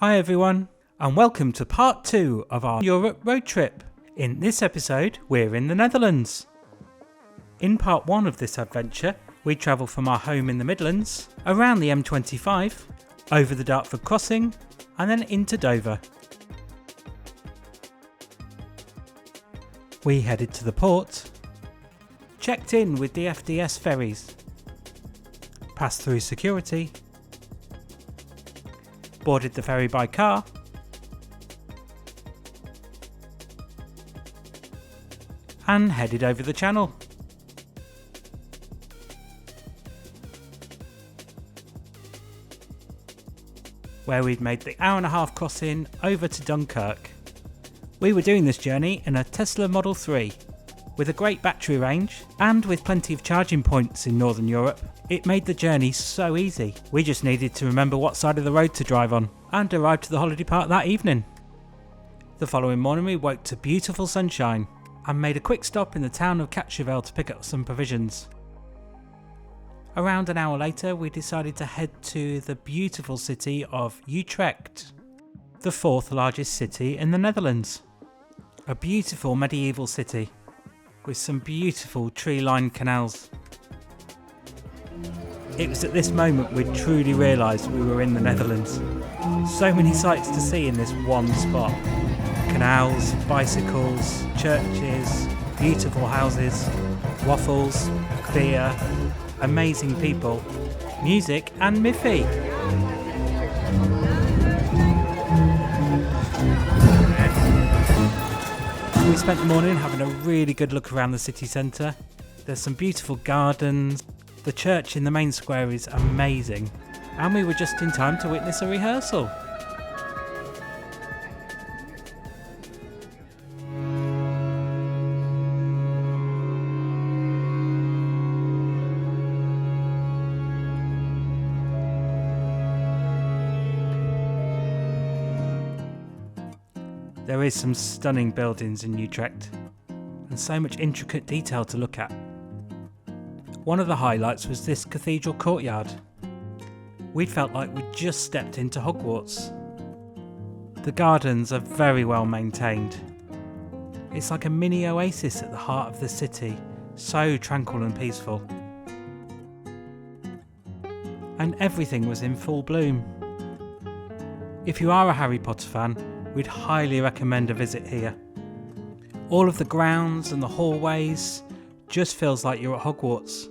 Hi everyone, and welcome to part 2 of our Europe road trip. In this episode, we're in the Netherlands. In part 1 of this adventure, we travel from our home in the Midlands, around the M25, over the Dartford crossing, and then into Dover. We headed to the port, checked in with DFDS ferries, passed through security, boarded the ferry by car, and headed over the channel. Where we'd made the hour-and-a-half crossing over to Dunkirk. We were doing this journey in a Tesla Model 3. With a great battery range and with plenty of charging points in Northern Europe, it made the journey so easy. We just needed to remember what side of the road to drive on and arrived to the holiday park that evening. The following morning we woke to beautiful sunshine and made a quick stop in the town of Hoge to pick up some provisions. Around an hour later we decided to head to the beautiful city of Utrecht, the 4th largest city in the Netherlands. A beautiful medieval city with some beautiful tree-lined canals. It was at this moment we truly realised we were in the Netherlands. So many sights to see in this one spot. Canals, bicycles, churches, beautiful houses, waffles, beer, amazing people, music and Miffy. We spent the morning having a really good look around the city centre. There's some beautiful gardens, the church in the main square is amazing, and we were just in time to witness a rehearsal. There is some stunning buildings in Utrecht, and so much intricate detail to look at. One of the highlights was this cathedral courtyard. We felt like we'd just stepped into Hogwarts. The gardens are very well maintained. It's like a mini oasis at the heart of the city, so tranquil and peaceful. And everything was in full bloom. If you are a Harry Potter fan, we'd highly recommend a visit here. All of the grounds and the hallways just feels like you're at Hogwarts.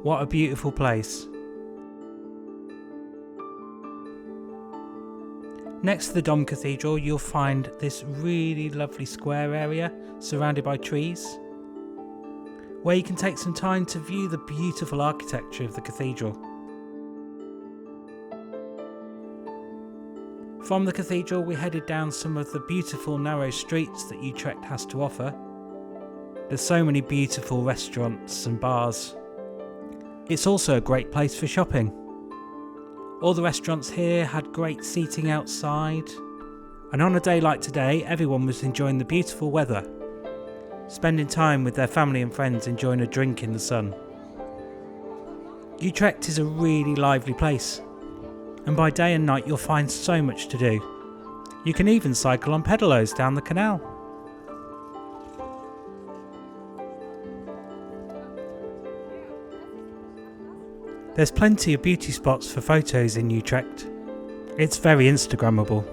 What a beautiful place. Next to the Dom Cathedral you'll find this really lovely square area surrounded by trees, where you can take some time to view the beautiful architecture of the cathedral. From the cathedral we headed down some of the beautiful narrow streets that Utrecht has to offer. There's so many beautiful restaurants and bars. It's also a great place for shopping. All the restaurants here had great seating outside, and on a day like today everyone was enjoying the beautiful weather, spending time with their family and friends enjoying a drink in the sun. Utrecht is a really lively place, and by day and night you'll find so much to do. You can even cycle on pedalos down the canal. There's plenty of beauty spots for photos in Utrecht. It's very Instagrammable.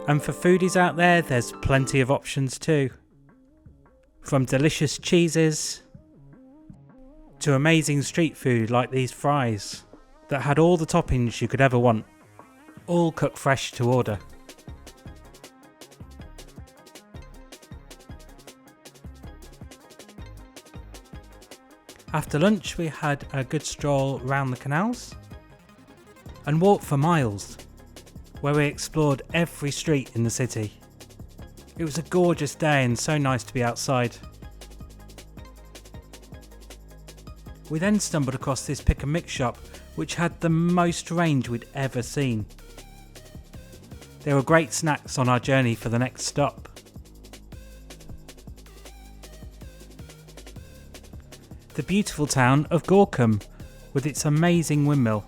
And for foodies out there, there's plenty of options too. From delicious cheeses to amazing street food like these fries that had all the toppings you could ever want, all cooked fresh to order. After lunch we had a good stroll round the canals and walked for miles, where we explored every street in the city. It was a gorgeous day and so nice to be outside. We then stumbled across this pick and mix shop which had the most range we'd ever seen. There were great snacks on our journey for the next stop. The beautiful town of Gorkum with its amazing windmill.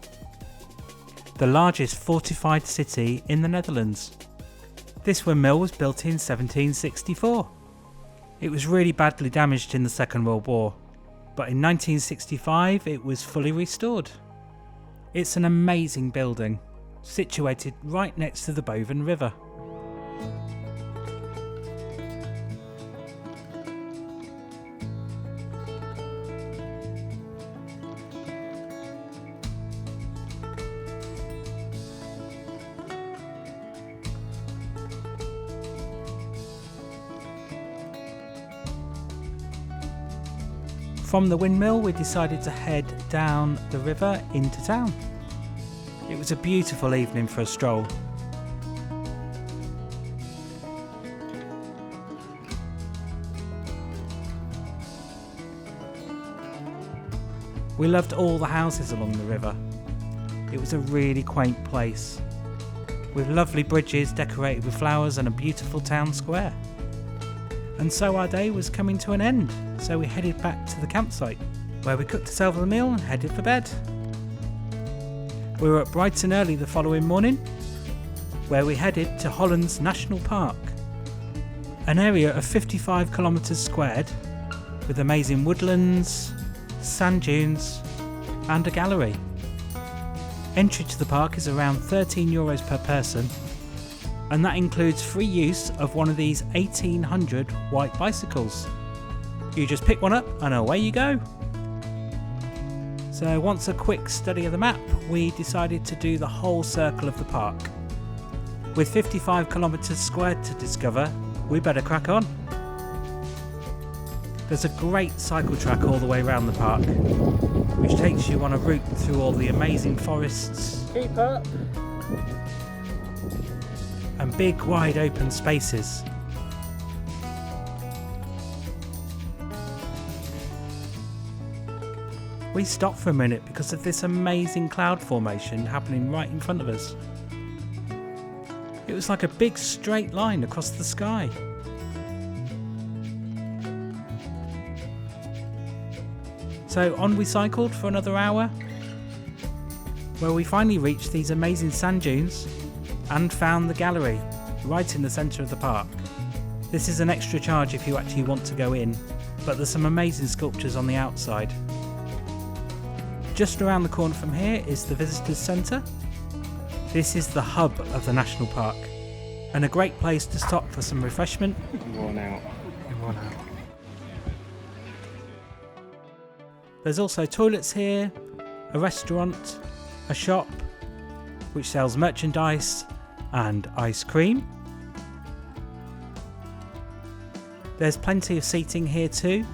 The largest fortified city in the Netherlands. This windmill was built in 1764. It was really badly damaged in the Second World War, but in 1965 it was fully restored. It's an amazing building, situated right next to the Boven River. From the windmill we decided to head down the river into town. It was a beautiful evening for a stroll. We loved all the houses along the river. It was a really quaint place, with lovely bridges decorated with flowers and a beautiful town square. And so our day was coming to an end, so we headed back to the campsite, where we cooked ourselves a meal and headed for bed. We were at Brighton early the following morning, where we headed to Holland's National Park, an area of 55 kilometres squared, with amazing woodlands, sand dunes and a gallery. Entry to the park is around €13 per person, and that includes free use of one of these 1800 white bicycles. You just pick one up and away you go. So once a quick study of the map, we decided to do the whole circle of the park. With 55 kilometres squared to discover, we better crack on. There's a great cycle track all the way around the park, which takes you on a route through all the amazing forests. Keep up! And big wide open spaces. We stopped for a minute because of this amazing cloud formation happening right in front of us. It was like a big straight line across the sky. So on we cycled for another hour, where we finally reached these amazing sand dunes and found the gallery right in the centre of the park. This is an extra charge if you actually want to go in, but there's some amazing sculptures on the outside. Just around the corner from here is the Visitors Centre. This is the hub of the National Park, and a great place to stop for some refreshment. Worn out. There's also toilets here, a restaurant, a shop which sells merchandise and ice cream. There's plenty of seating here too.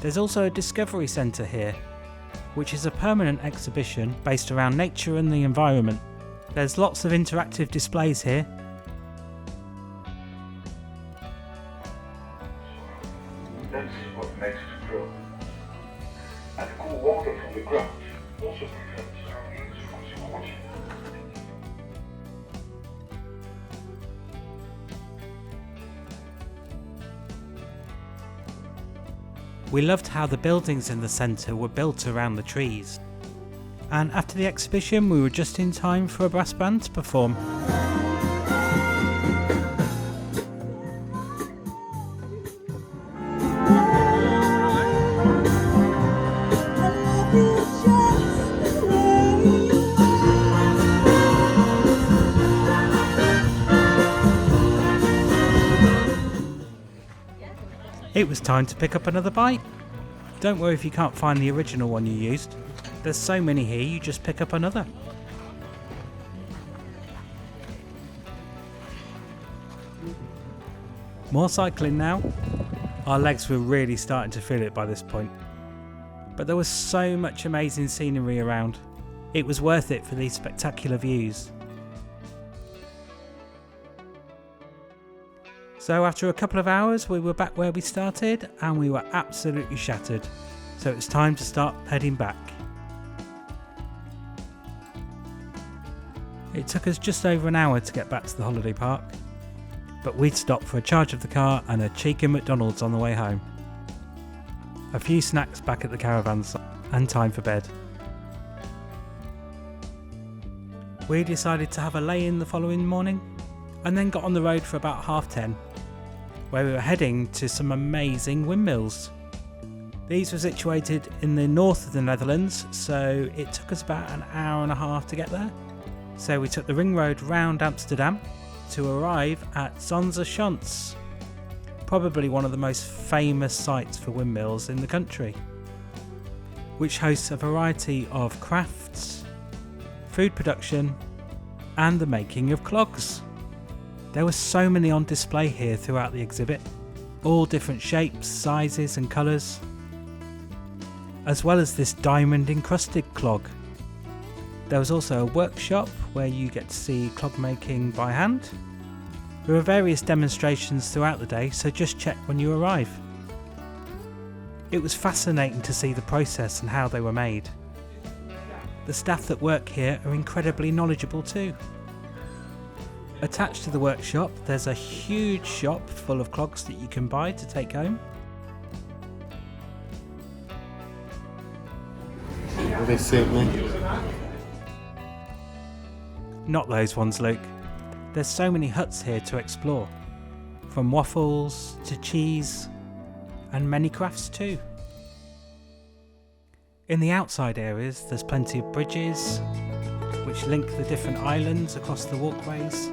There's also a Discovery Centre here, which is a permanent exhibition based around nature and the environment. There's lots of interactive displays here. That's what makes it grow. And cool water from the ground also prevents our needs from scorching. We loved how the buildings in the centre were built around the trees. And after the exhibition we were just in time for a brass band to perform. It was time to pick up another bike. Don't worry if you can't find the original one you used. There's so many here, you just pick up another. More cycling now. Our legs were really starting to feel it by this point. But there was so much amazing scenery around. It was worth it for these spectacular views. So after a couple of hours we were back where we started and we were absolutely shattered. So it was time to start heading back. It took us just over an hour to get back to the holiday park, but we'd stopped for a charge of the car and a cheeky McDonald's on the way home. A few snacks back at the caravan site and time for bed. We decided to have a lay-in the following morning and then got on the road for about 10:30, where we were heading to some amazing windmills. These were situated in the north of the Netherlands, so it took us about an hour and a half to get there. So we took the ring road round Amsterdam to arrive at Zaanse schans, probably one of the most famous sites for windmills in the country, which hosts a variety of crafts, food production and the making of clogs. There were so many on display here throughout the exhibit, all different shapes, sizes and colours, as well as this diamond encrusted clog. There was also a workshop where you get to see clog making by hand. There were various demonstrations throughout the day, so just check when you arrive. It was fascinating to see the process and how they were made. The staff that work here are incredibly knowledgeable too. Attached to the workshop there's a huge shop full of clogs that you can buy to take home. Will they suit me? Not those ones, Luke. There's so many huts here to explore, from waffles to cheese and many crafts too. In the outside areas there's plenty of bridges which link the different islands across the walkways.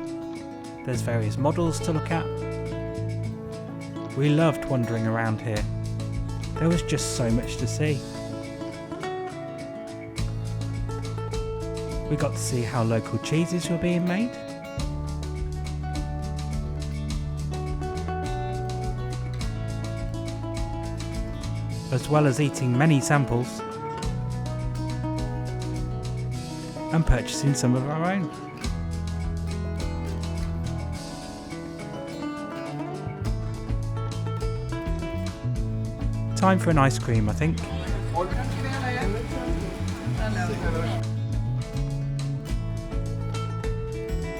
There's various models to look at. We loved wandering around here. There was just so much to see. We got to see how local cheeses were being made. As well as eating many samples and purchasing some of our own. Time for an ice cream, I think.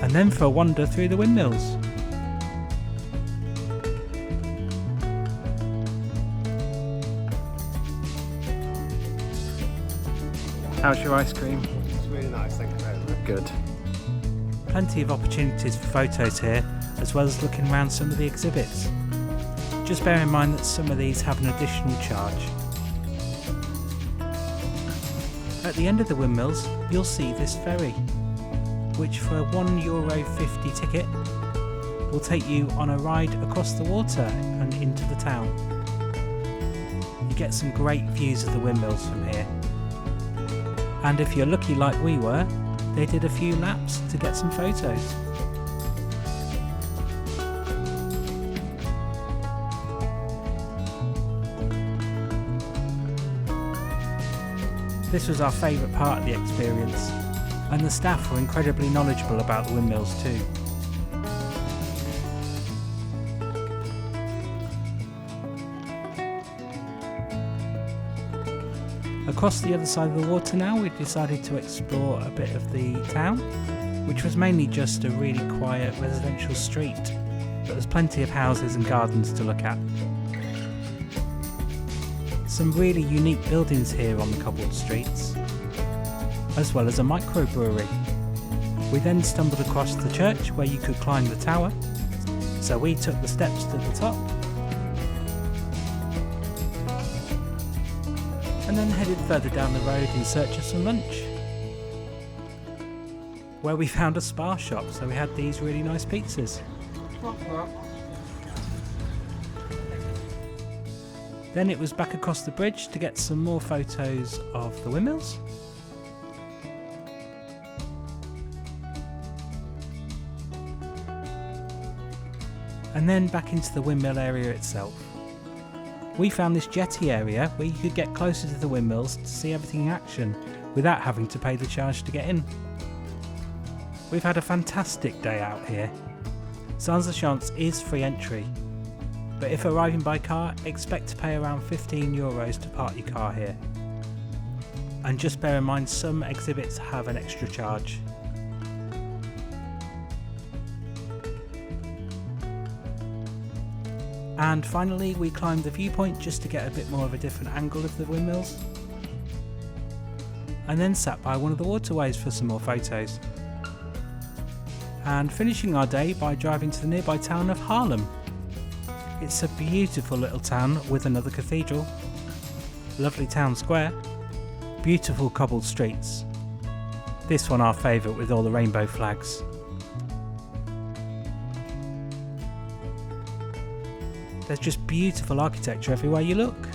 And then for a wander through the windmills. How's your ice cream? It's really nice, thank you very much. Good. Plenty of opportunities for photos here, as well as looking around some of the exhibits. Just bear in mind that some of these have an additional charge. At the end of the windmills, you'll see this ferry, which for a €1.50 ticket will take you on a ride across the water and into the town. You get some great views of the windmills from here. And if you're lucky like we were, they did a few laps to get some photos. This was our favourite part of the experience, and the staff were incredibly knowledgeable about the windmills too. Across the other side of the water now, we decided to explore a bit of the town, which was mainly just a really quiet residential street, but there's plenty of houses and gardens to look at. Some really unique buildings here on the cobbled streets, as well as a microbrewery. We then stumbled across the church where you could climb the tower, so we took the steps to the top and then headed further down the road in search of some lunch, where we found a spa shop, so we had these really nice pizzas. Then it was back across the bridge to get some more photos of the windmills. And then back into the windmill area itself. We found this jetty area where you could get closer to the windmills to see everything in action, without having to pay the charge to get in. We've had a fantastic day out here. Zaanse is free entry, but if arriving by car, expect to pay around €15 to park your car here. And just bear in mind some exhibits have an extra charge. And finally we climbed the viewpoint just to get a bit more of a different angle of the windmills. And then sat by one of the waterways for some more photos. And finishing our day by driving to the nearby town of Haarlem. It's a beautiful little town with another cathedral, lovely town square, beautiful cobbled streets. This one our favourite with all the rainbow flags. There's just beautiful architecture everywhere you look,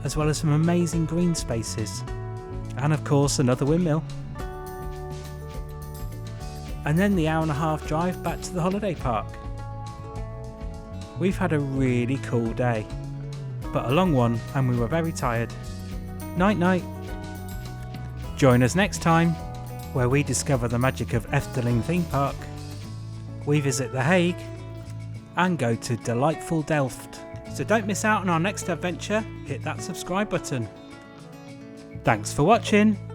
as well as some amazing green spaces. And of course another windmill. And then the hour-and-a-half drive back to the holiday park. We've had a really cool day, but a long one, and we were very tired. Night night. Join us next time, where we discover the magic of Efteling theme park. We visit The Hague and go to delightful Delft. So don't miss out on our next adventure, hit that subscribe button. Thanks for watching.